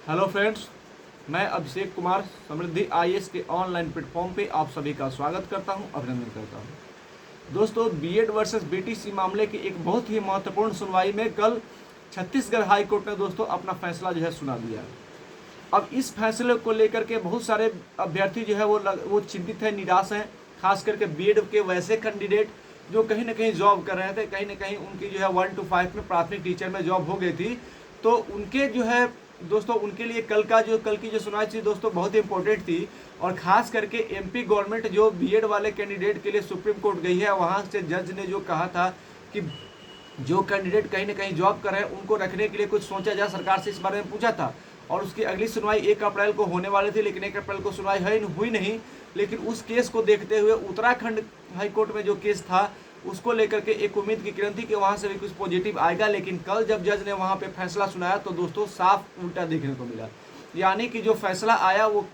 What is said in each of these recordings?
Hello friends, मैं अभिषेक कुमार समृद्धि IAS के online platform पे आप सभी का स्वागत करता हूं, अभिनंदन करता हूं। दोस्तों, बीएड वर्सेस बीटीसी मामले की एक बहुत ही महत्वपूर्ण सुनवाई में कल छत्तीसगढ़ हाई कोर्ट ने दोस्तों अपना फैसला सुना दिया। अब इस फैसले को लेकर के बहुत सारे अभ्यर्थी वो चिंतित है, निराश हैं। खास करके बीएड के वैसे कैंडिडेट जो कहीं ना कहीं जॉब कर रहे थे, कहीं ना कहीं उनकी 1 to 5 में प्राथमिक टीचर में जॉब हो गई थी, तो उनके दोस्तों उनके लिए कल की जो सुनवाई थी दोस्तों बहुत ही इंपॉर्टेंट थी। और खास करके एमपी गवर्नमेंट जो बीएड वाले कैंडिडेट के लिए सुप्रीम कोर्ट गई है, वहाँ से जज ने जो कहा था कि जो कैंडिडेट कहीं ना कहीं जॉब कर रहे हैं उनको रखने के लिए कुछ सोचा जाए, सरकार से इस बारे में पूछा था। और उसकी अगली सुनवाई 1 अप्रैल को होने वाली थी, लेकिन 1 अप्रैल को सुनवाई हुई नहीं। लेकिन उस केस को देखते हुए उत्तराखंड हाईकोर्ट में जो केस था उसको लेकर के एक उम्मीद की किरण थी कि वहाँ से भी कुछ पॉजिटिव आएगा। लेकिन कल जब जज ने वहाँ पे फैसला सुनाया तो दोस्तों साफ उल्टा देखने को मिला। यानी कि जो फैसला आया वो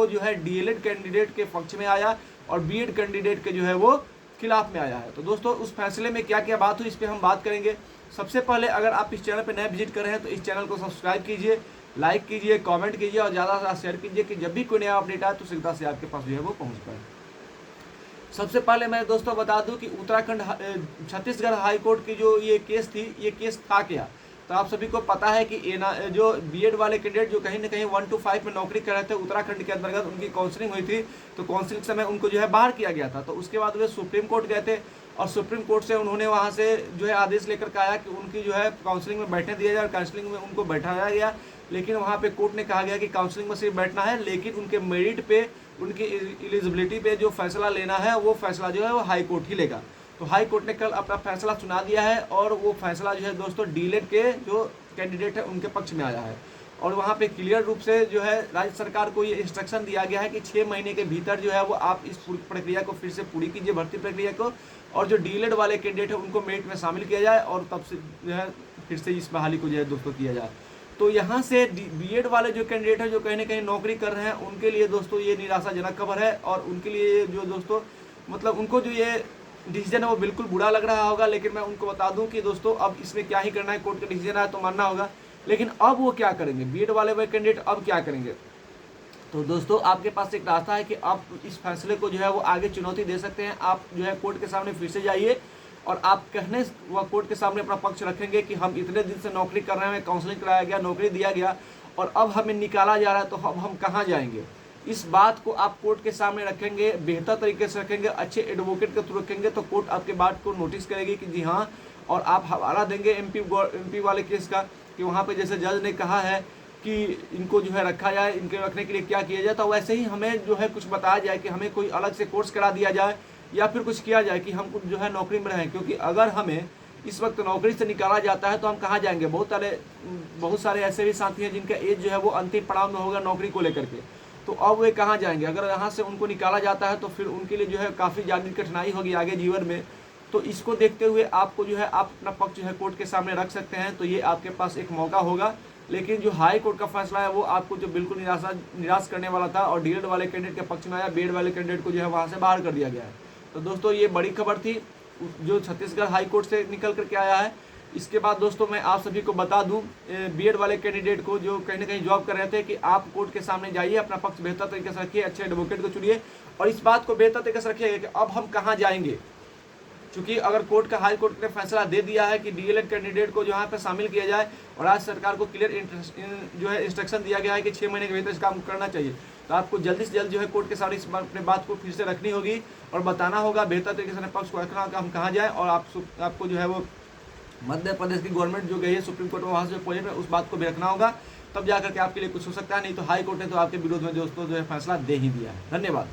डीएलएड कैंडिडेट के पक्ष में आया और बीएड कैंडिडेट के वो खिलाफ में आया है। तो दोस्तों उस फैसले में क्या क्या बात हुई, इस पर हम बात करेंगे। सबसे पहले अगर आप इस चैनल पर नए विजिट कर रहे हैं तो इस चैनल को सब्सक्राइब कीजिए, लाइक कीजिए, कमेंट कीजिए और ज़्यादा से ज़्यादा शेयर कीजिए कि जब भी कोई नया अपडेट आए तो सीधा से आपके पास वो पहुँच पाए। सबसे पहले मैं दोस्तों बता दूं कि उत्तराखंड छत्तीसगढ़ हाई कोर्ट की जो ये केस थी, ये केस था क्या। तो आप सभी को पता है कि जो बीएड वाले कैंडिडेट जो कहीं ना कहीं 1 to 5 में नौकरी कर रहे थे उत्तराखंड के अंतर्गत, उनकी काउंसलिंग हुई थी। तो काउंसलिंग समय उनको बाहर किया गया था। तो उसके बाद वे सुप्रीम कोर्ट गए थे और सुप्रीम कोर्ट से उन्होंने वहाँ से आदेश लेकर के आया कि उनकी काउंसलिंग में बैठने दिया जाए। काउंसलिंग में उनको बैठाया गया, लेकिन वहाँ पे कोर्ट ने कहा गया कि काउंसलिंग में सिर्फ बैठना है, लेकिन उनके मेरिट पे, उनकी एलिजिबिलिटी पे जो फैसला लेना है वो फैसला वो हाई कोर्ट ही लेगा। तो हाई कोर्ट ने कल अपना फैसला सुना दिया है और वो फैसला दोस्तों डीएलएड के जो कैंडिडेट है उनके पक्ष में आया है। और वहाँ पे क्लियर रूप से राज्य सरकार को ये इंस्ट्रक्शन दिया गया है कि 6 महीने के भीतर वो आप इस पूरी प्रक्रिया को फिर से पूरी कीजिए, भर्ती प्रक्रिया को। और जो डीएलएड वाले कैंडिडेट है उनको मेरिट में शामिल किया जाए और तब से फिर से इस बहाली को दोस्तों किया जाए। तो यहाँ से बीएड वाले जो कैंडिडेट है जो कहीं ना कहीं नौकरी कर रहे हैं उनके लिए दोस्तों ये निराशाजनक खबर है। और उनके लिए दोस्तों मतलब उनको ये डिसीजन है वो बिल्कुल बुरा लग रहा होगा। लेकिन मैं उनको बता दूं कि दोस्तों अब इसमें क्या ही करना है, कोर्ट का डिसीजन आया तो मानना होगा। लेकिन अब वो क्या करेंगे, बीएड वाले कैंडिडेट अब क्या करेंगे। तो दोस्तों आपके पास एक रास्ता है कि आप इस फैसले को वो आगे चुनौती दे सकते हैं। आप कोर्ट के सामने फिर से जाइए और आप कहने व कोर्ट के सामने अपना पक्ष रखेंगे कि हम इतने दिन से नौकरी कर रहे हैं, काउंसलिंग कराया गया, नौकरी दिया गया और अब हमें निकाला जा रहा है, तो अब हम कहाँ जाएंगे। इस बात को आप कोर्ट के सामने रखेंगे, बेहतर तरीके से रखेंगे, अच्छे एडवोकेट के थ्रू रखेंगे, तो कोर्ट आपके बात को नोटिस करेगी कि जी हाँ। और आप हवाला देंगे एमपी वाले केस का कि वहाँ पे जैसे जज ने कहा है कि इनको रखा जाए, इनके रखने के लिए क्या किया जाए, तो वैसे ही हमें कुछ बताया जाए कि हमें कोई अलग से कोर्स करा दिया जाए या फिर कुछ किया जाए कि हम कुछ नौकरी में रहें। क्योंकि अगर हमें इस वक्त नौकरी से निकाला जाता है तो हम कहाँ जाएंगे। बहुत सारे ऐसे भी साथी हैं जिनका एज वो अंतिम पड़ाव में होगा नौकरी को लेकर के, तो अब वे कहाँ जाएंगे। अगर यहाँ से उनको निकाला जाता है तो फिर उनके लिए काफ़ी ज़्यादा कठिनाई होगी आगे जीवन में। तो इसको देखते हुए आपको आप अपना पक्ष कोर्ट के सामने रख सकते हैं, तो ये आपके पास एक मौका होगा। लेकिन जो हाई कोर्ट का फैसला है वो आपको बिल्कुल निराश करने वाला था और डीएड वाले कैंडिडेट के पक्ष में आया, बीएड वाले कैंडिडेट को वहाँ से बाहर कर दिया गया है। तो दोस्तों ये बड़ी खबर थी जो छत्तीसगढ़ हाई कोर्ट से निकल करके आया है। इसके बाद दोस्तों मैं आप सभी को बता दूं बीएड वाले कैंडिडेट को जो कहीं ना कहीं जॉब कर रहे थे कि आप कोर्ट के सामने जाइए, अपना पक्ष बेहतर तरीके से रखिए, अच्छे एडवोकेट को चुनिए और इस बात को बेहतर तरीके से रखिएगा कि अब हम कहाँ जाएंगे। क्योंकि अगर हाई कोर्ट ने फैसला दे दिया है कि डीएलएड कैंडिडेट को यहाँ पे शामिल किया जाए और राज्य सरकार को क्लियर इंस्ट्रक्शन दिया गया है कि 6 महीने के भीतर इस काम करना चाहिए, तो आपको जल्दी से जल्द कोर्ट के सामने इस अपने बात को फिर से रखनी होगी और बताना होगा, बेहतर तरीके से पक्ष को रखना होगा हम कहाँ जाएँ। और आपको वो मध्य प्रदेश की गवर्नमेंट जो गई है सुप्रीम कोर्ट में, वहाँ से पहुँचे उस बात को भी रखना होगा, तब जाकर के आपके लिए कुछ हो सकता है। नहीं तो हाई कोर्ट ने तो आपके विरोध में दोस्तों फैसला दे ही दिया है। धन्यवाद।